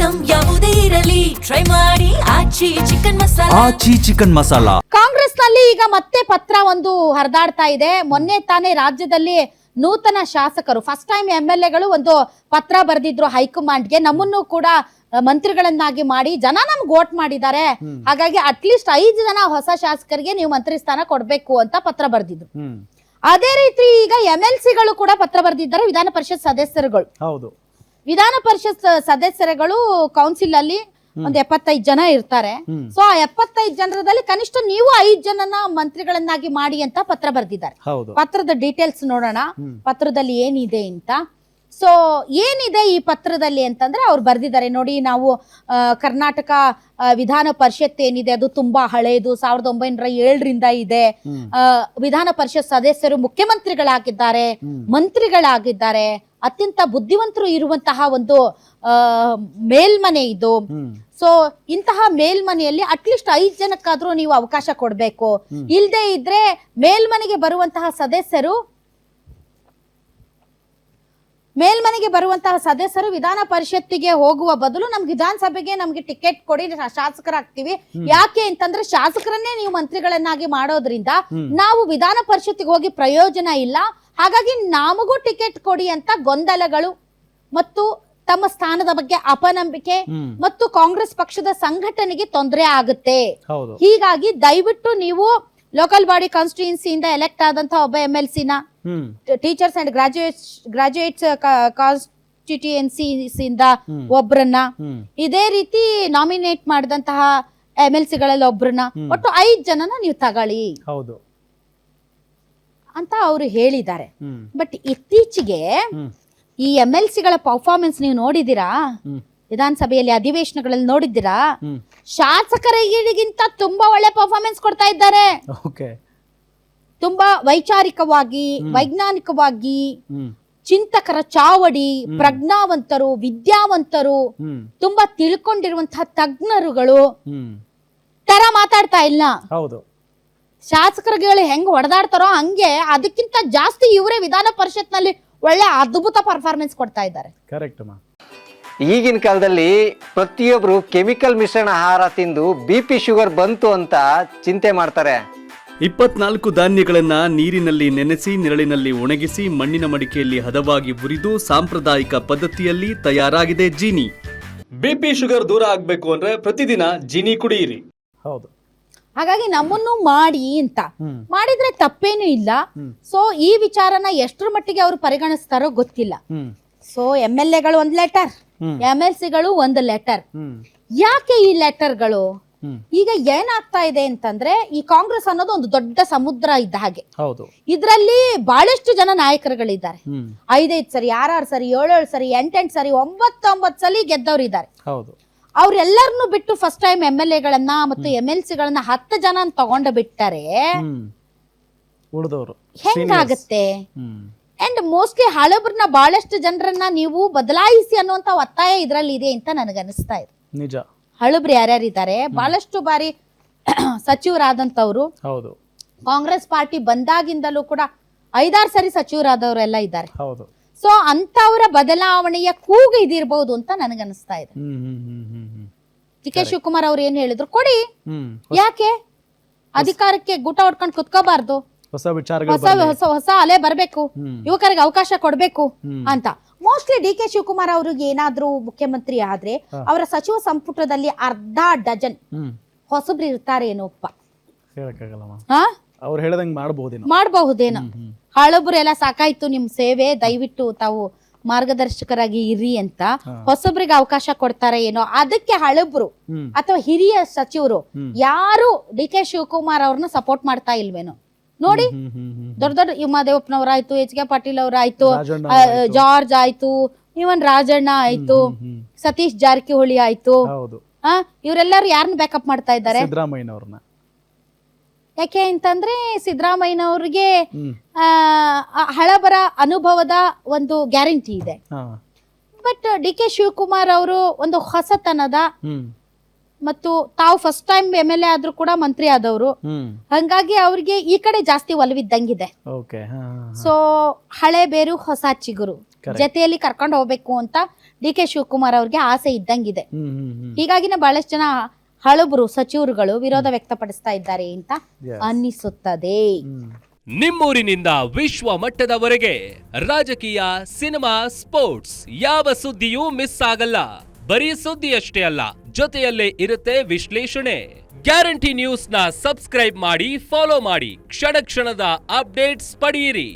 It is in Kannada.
ಐಟಂ ಯಾವುದೇ ಇರಲಿ ಟ್ರೈ ಮಾಡಿ ಆಚಿ ಚಿಕನ್ ಮಸಾಲಾ. ಕಾಂಗ್ರೆಸ್ ನಲ್ಲಿ ಈಗ ಮತ್ತೆ ಪತ್ರ ಒಂದು ಹರಿದಾಡ್ತಾ ಇದೆ. ಮೊನ್ನೆ ತಾನೇ ರಾಜ್ಯದಲ್ಲಿ ನೂತನ ಶಾಸಕರು ಫಸ್ಟ್ ಟೈಮ್ MLAಗಳು ಒಂದು ಪತ್ರ ಬರೆದಿದ್ರು ಹೈಕಮಾಂಡ್ಗೆ, ನಮ್ಮನ್ನು ಕೂಡ ಮಂತ್ರಿಗಳನ್ನಾಗಿ ಮಾಡಿ ಜನ ನಮ್ಗೆ ವೋಟ್ ಮಾಡಿದ್ದಾರೆ, ಹಾಗಾಗಿ ಅಟ್ಲೀಸ್ಟ್ 5 ಜನ ಹೊಸ ಶಾಸಕರಿಗೆ ನೀವು ಮಂತ್ರಿ ಸ್ಥಾನ ಕೊಡ್ಬೇಕು ಅಂತ ಪತ್ರ ಬರೆದಿದ್ರು. ಅದೇ ರೀತಿ ಈಗ MLCಗಳು ಕೂಡ ಪತ್ರ ಬರೆದಿದ್ದಾರೆ, ವಿಧಾನ ಪರಿಷತ್ ಸದಸ್ಯರುಗಳು. ಹೌದು, ವಿಧಾನ ಪರಿಷತ್ ಸದಸ್ಯರುಗಳು ಕೌನ್ಸಿಲ್ ಅಲ್ಲಿ ಒಂದು 75 ಜನ ಇರ್ತಾರೆ. ಸೊ ಆ 75 ಜನರದಲ್ಲಿ ಕನಿಷ್ಠ ನೀವು 5 ಜನನ ಮಂತ್ರಿಗಳನ್ನಾಗಿ ಮಾಡಿ ಅಂತ ಪತ್ರ ಬರೆದಿದ್ದಾರೆ. ಪತ್ರದ ಡೀಟೇಲ್ಸ್ ನೋಡೋಣ, ಪತ್ರದಲ್ಲಿ ಏನಿದೆ ಅಂತ. ಸೊ ಏನಿದೆ ಈ ಪತ್ರದಲ್ಲಿ ಅಂತಂದ್ರೆ ಅವ್ರು ಬರ್ದಿದ್ದಾರೆ ನೋಡಿ, ನಾವು ಕರ್ನಾಟಕ ವಿಧಾನ ಪರಿಷತ್ ಏನಿದೆ ಅದು ತುಂಬಾ ಹಳೇದು, 1907ರಿಂದ ಇದೆ. ವಿಧಾನ ಪರಿಷತ್ ಸದಸ್ಯರು ಮುಖ್ಯಮಂತ್ರಿಗಳಾಗಿದ್ದಾರೆ, ಮಂತ್ರಿಗಳಾಗಿದ್ದಾರೆ, ಅತ್ಯಂತ ಬುದ್ಧಿವಂತರು ಇರುವಂತಹ ಒಂದು ಮೇಲ್ಮನೆ ಇದು. ಸೊ ಇಂತಹ ಮೇಲ್ಮನೆಯಲ್ಲಿ ಅಟ್ಲೀಸ್ಟ್ 5 ಜನಕ್ಕಾದ್ರೂ ನೀವು ಅವಕಾಶ ಕೊಡ್ಬೇಕು. ಇಲ್ದೇ ಇದ್ರೆ ಮೇಲ್ಮನೆಗೆ ಬರುವಂತಹ ಸದಸ್ಯರು ವಿಧಾನ ಪರಿಷತ್ತಿಗೆ ಹೋಗುವ ಬದಲು ನಮ್ಗೆ ವಿಧಾನಸಭೆಗೆ ನಮ್ಗೆ ಟಿಕೆಟ್ ಕೊಡಿ, ಶಾಸಕರಾಗ್ತೀವಿ. ಯಾಕೆ ಅಂತಂದ್ರೆ ಶಾಸಕರನ್ನೇ ನೀವು ಮಂತ್ರಿಗಳನ್ನಾಗಿ ಮಾಡೋದ್ರಿಂದ ನಾವು ವಿಧಾನ ಪರಿಷತ್ತಿಗೆ ಹೋಗಿ ಪ್ರಯೋಜನ ಇಲ್ಲ, ಹಾಗಾಗಿ ನಮಗೂ ಟಿಕೆಟ್ ಕೊಡಿ ಅಂತ ಗೊಂದಲಗಳು ಮತ್ತು ತಮ್ಮ ಸ್ಥಾನದ ಬಗ್ಗೆ ಅಪನಂಬಿಕೆ ಮತ್ತು ಕಾಂಗ್ರೆಸ್ ಪಕ್ಷದ ಸಂಘಟನೆಗೆ ತೊಂದರೆ ಆಗುತ್ತೆ. ಹೀಗಾಗಿ ದಯವಿಟ್ಟು ನೀವು ಲೋಕಲ್ ಬಾಡಿ ಕಾನ್ಸ್ಟಿಟ್ಯೂನ್ಸಿಯಿಂದ ಎಲೆಕ್ಟ್ ಆದಂತಹ ಒಬ್ಬ MLCನ ಟೀಚರ್ಸ್ ಅಂಡ್ ಗ್ರಾಜುಯೇಟ್ಸ್ ಕಾನ್ಸ್ಟಿಟ್ಯೂಯೆನ್ಸಿಯಿಂದ ಒಬ್ರನ್ನ, ಇದೇ ರೀತಿ ನಾಮಿನೇಟ್ ಮಾಡಿದಂತಹ MLCಗಳಲ್ಲಿ ಒಬ್ರನ್ನ, ಒಟ್ಟು 5 ಜನನ ನೀವು ತಗೊಳ್ಳಿ ಅಂತ ಅವರು ಹೇಳಿದ್ದಾರೆ. ಬಟ್ ಇತ್ತೀಚೆಗೆ ಈ MLCಗಳ ಪರ್ಫಾರ್ಮೆನ್ಸ್ ನೀವು ನೋಡಿದಿರಾ? ವಿಧಾನಸಭೆಯಲ್ಲಿ ಅಧಿವೇಶನಗಳಲ್ಲಿ ನೋಡಿದ್ದೀರಾ? ಶಾಸಕರಿಗಿಂತ ತುಂಬಾ ಒಳ್ಳೆ ಪರ್ಫಾರ್ಮೆನ್ಸ್ ಕೊಡ್ತಾ ಇದ್ದಾರೆ. ತುಂಬಾ ವೈಚಾರಿಕವಾಗಿ, ವೈಜ್ಞಾನಿಕವಾಗಿ, ಚಿಂತಕರ ಚಾವಡಿ, ಪ್ರಜ್ಞಾವಂತರು, ವಿದ್ಯಾವಂತರು, ತುಂಬಾ ತಿಳ್ಕೊಂಡಿರುವಂತಹ ತಜ್ಞರುಗಳು ತರ ಮಾತಾಡ್ತಾ ಇಲ್ಲ. ಶಾಸಕರುಗಳು ಹೆಂಗ್ ಹೊಡೆದಾಡ್ತಾರೋ ಹಂಗೆ ಅದಕ್ಕಿಂತ ಜಾಸ್ತಿ ಇವರೇ ವಿಧಾನ ಪರಿಷತ್ ನಲ್ಲಿ ಒಳ್ಳೆ ಅದ್ಭುತ ಪರ್ಫಾರ್ಮೆನ್ಸ್ ಕೊಡ್ತಾ ಇದ್ದಾರೆ. ಈಗಿನ ಕಾಲದಲ್ಲಿ ಪ್ರತಿಯೊಬ್ರು ಕೆಮಿಕಲ್ ಮಿಶ್ರಣ ಆಹಾರ ತಿಂದು BP ಶುಗರ್ ಬಂತು ಅಂತ ಚಿಂತೆ ಮಾಡ್ತಾರೆ. 24 ಧಾನ್ಯಗಳನ್ನ ನೀರಿನಲ್ಲಿ ನೆನೆಸಿ ನೆರಳಿನಲ್ಲಿ ಒಣಗಿಸಿ ಮಣ್ಣಿನ ಮಡಿಕೆಯಲ್ಲಿ ಹದವಾಗಿ ಹುರಿದು ಸಾಂಪ್ರದಾಯಿಕ ಪದ್ಧತಿಯಲ್ಲಿ ತಯಾರಾಗಿದೆ ಜೀನಿ. BP ಶುಗರ್ ದೂರ ಆಗ್ಬೇಕು ಅಂದ್ರೆ ಪ್ರತಿದಿನ ಜೀನಿ ಕುಡಿಯಿರಿ. ಹಾಗಾಗಿ ನಮ್ಮನ್ನು ಮಾಡಿ ಅಂತ ಮಾಡಿದ್ರೆ ತಪ್ಪೇನು ಇಲ್ಲ. ಸೊ ಈ ವಿಚಾರನ ಎಷ್ಟರ ಮಟ್ಟಿಗೆ ಅವರು ಪರಿಗಣಿಸ್ತಾರೋ ಗೊತ್ತಿಲ್ಲ. ಸೊ MLAಗಳು ಒಂದು ಲೆಟರ್, MLCಗಳು ಒಂದು ಲೆಟರ್. ಯಾಕೆ ಈ ಲೆಟರ್ಗಳು? ಈಗ ಏನಾಗ್ತಾ ಇದೆ ಅಂತಂದ್ರೆ ಈ ಕಾಂಗ್ರೆಸ್ ಅನ್ನೋದು ಒಂದು ದೊಡ್ಡ ಸಮುದ್ರ ಇದ್ದ ಹಾಗೆ. ಇದ್ರಲ್ಲಿ ಬಹಳಷ್ಟು ಜನ ನಾಯಕರುಗಳಿದ್ದಾರೆ. 5 ಸರಿ, 6 ಸರಿ, 7 ಸರಿ, 8 ಸರಿ, 9 ಸಲಿ ಗೆದ್ದವ್ರು ಇದ್ದಾರೆ. ಅವ್ರೆಲ್ಲರನ್ನು ಬಿಟ್ಟು ಫಸ್ಟ್ ಟೈಮ್ MLAಗಳನ್ನ ಮತ್ತು MLCಗಳನ್ನ 10 ಜನ ತಗೊಂಡು ಬಿಟ್ಟರೆ ಹೆಂಗಾಗತ್ತೆ? ಅಂಡ್ ಮೋಸ್ಟ್ಲಿ ಹಳಬ್ರನ್ನ ಬಹಳಷ್ಟು ಜನರನ್ನ ನೀವು ಬದಲಾಯಿಸಿ ಅನ್ನುವಂತ ಒತ್ತಾಯ ಇದ್ರಲ್ಲಿ ಇದೆ ಅಂತ ನನಗನ್ನಿಸ್ತಾ ಇದೆ. ನಿಜ. ಹಳಬ್ರು ಯಾರ್ಯಾರಿದ್ದಾರೆ, ಬಹಳಷ್ಟು ಬಾರಿ ಸಚಿವರಾದಂತವ್ರು, ಕಾಂಗ್ರೆಸ್ ಪಾರ್ಟಿ ಬಂದಾಗಿಂದಲೂ ಕೂಡ 5-6 ಸರಿ ಸಚಿವರಾದವರೆಲ್ಲ ಇದ್ದಾರೆ. ಸೊ ಅಂತವರ ಬದಲಾವಣೆಯ ಕೂಗು ಇದಿರಬಹುದು ಅಂತ ನನಗನ್ನಿಸ್ತಾ ಇದೆ. DK ಶಿವಕುಮಾರ್ ಅವ್ರು ಏನ್ ಹೇಳಿದ್ರು, ಕೊಡಿ, ಯಾಕೆ ಅಧಿಕಾರಕ್ಕೆ ಗೂಟ ಹೊಡ್ಕೊಂಡು ಕುತ್ಕೋಬಾರ್ದು, ಹೊಸ ಅಲೆ ಬರ್ಬೇಕು, ಯುವಕರಿಗೆ ಅವಕಾಶ ಕೊಡ್ಬೇಕು ಅಂತ. ಮೋಸ್ಟ್ಲಿ DK ಶಿವಕುಮಾರ್ ಅವ್ರಿಗೆ ಏನಾದ್ರೂ ಮುಖ್ಯಮಂತ್ರಿ ಆದ್ರೆ ಅವರ ಸಚಿವ ಸಂಪುಟದಲ್ಲಿ 1/2 ಡಜನ್ ಹೊಸಬ್ರು ಇರ್ತಾರೆ ಏನೋಪ್ಪ. ಮಾಡಬಹುದೇನೋ. ಹಳಬ್ರು ಎಲ್ಲ ಸಾಕಾಯ್ತು ನಿಮ್ ಸೇವೆ, ದಯವಿಟ್ಟು ತಾವು ಮಾರ್ಗದರ್ಶಕರಾಗಿ ಇರಿ ಅಂತ ಹೊಸಬ್ರಿಗೆ ಅವಕಾಶ ಕೊಡ್ತಾರೆ ಏನೋ. ಅದಕ್ಕೆ ಹಳಬ್ರು ಅಥವಾ ಹಿರಿಯ ಸಚಿವರು ಯಾರು DK ಶಿವಕುಮಾರ್ ಅವ್ರನ್ನ ಸಪೋರ್ಟ್ ಮಾಡ್ತಾ ಇಲ್ವೇನೋ ನೋಡಿ. ದೊಡ್ಡ ಉಮಾದೇವಪ್ಪನವ್ರಾಯ್ತು, HK ಪಾಟೀಲ್ ಅವ್ರಾಯ್ತು, ಜಾರ್ಜ್ ಆಯ್ತು, ಇವನ್ ರಾಜಣ್ಣ ಆಯ್ತು, ಸತೀಶ್ ಜಾರಕಿಹೊಳಿ ಆಯ್ತು, ಇವರೆಲ್ಲರೂ ಯಾರನ್ನ ಬ್ಯಾಕಪ್ ಮಾಡ್ತಾ ಇದ್ದಾರೆ? ಯಾಕೆ ಅಂತಂದ್ರೆ ಸಿದ್ದರಾಮಯ್ಯನವ್ರಿಗೆ ಹಳಬರ ಅನುಭವದ ಒಂದು ಗ್ಯಾರಂಟಿ ಇದೆ. ಬಟ್ DK ಶಿವಕುಮಾರ್ ಅವರು ಒಂದು ಹೊಸತನದ ಮತ್ತು ತಾವು ಫಸ್ಟ್ ಟೈಮ್ MLA ಆದ್ರೂ ಕೂಡ ಮಂತ್ರಿ ಆದವರು, ಹಂಗಾಗಿ ಅವ್ರಿಗೆ ಈ ಕಡೆ ಜಾಸ್ತಿ ಒಲವಿದ್ದಂಗಿದೆ. ಸೊ ಹಳೆ ಬೇರು ಹೊಸ ಚಿಗುರು ಜೊತೆಯಲ್ಲಿ ಕರ್ಕೊಂಡು ಹೋಗ್ಬೇಕು ಅಂತ ಡಿ ಕೆ ಶಿವಕುಮಾರ್ ಅವ್ರಿಗೆ ಆಸೆ ಇದ್ದಂಗಿದೆ. ಹೀಗಾಗಿನೇ ಬಹಳಷ್ಟು ಜನ ಹಳಬರು ಸಚಿವರುಗಳು ವಿರೋಧ ವ್ಯಕ್ತಪಡಿಸ್ತಾ ಇದ್ದಾರೆ ಅಂತ ಅನ್ನಿಸುತ್ತದೆ. ನಿಮ್ಮೂರಿನಿಂದ ವಿಶ್ವ ಮಟ್ಟದವರೆಗೆ ರಾಜಕೀಯ, ಸಿನಿಮಾ, ಸ್ಪೋರ್ಟ್ಸ್ ಯಾವ ಸುದ್ದಿಯೂ ಮಿಸ್ ಆಗಲ್ಲ. ಬರೀ ಸುದ್ದಿಯಷ್ಟೇ ಅಲ್ಲ, ಜೊತೆಯಲ್ಲೇ ಇರುತ್ತೆ ವಿಶ್ಲೇಷಣೆ. ಗ್ಯಾರಂಟಿ ನ್ಯೂಸ್ ನ ಸಬ್ಸ್ಕ್ರೈಬ್ ಮಾಡಿ, ಫಾಲೋ ಮಾಡಿ, ಕ್ಷಣ ಕ್ಷಣದ ಅಪ್ಡೇಟ್ಸ್ ಪಡೆಯಿರಿ.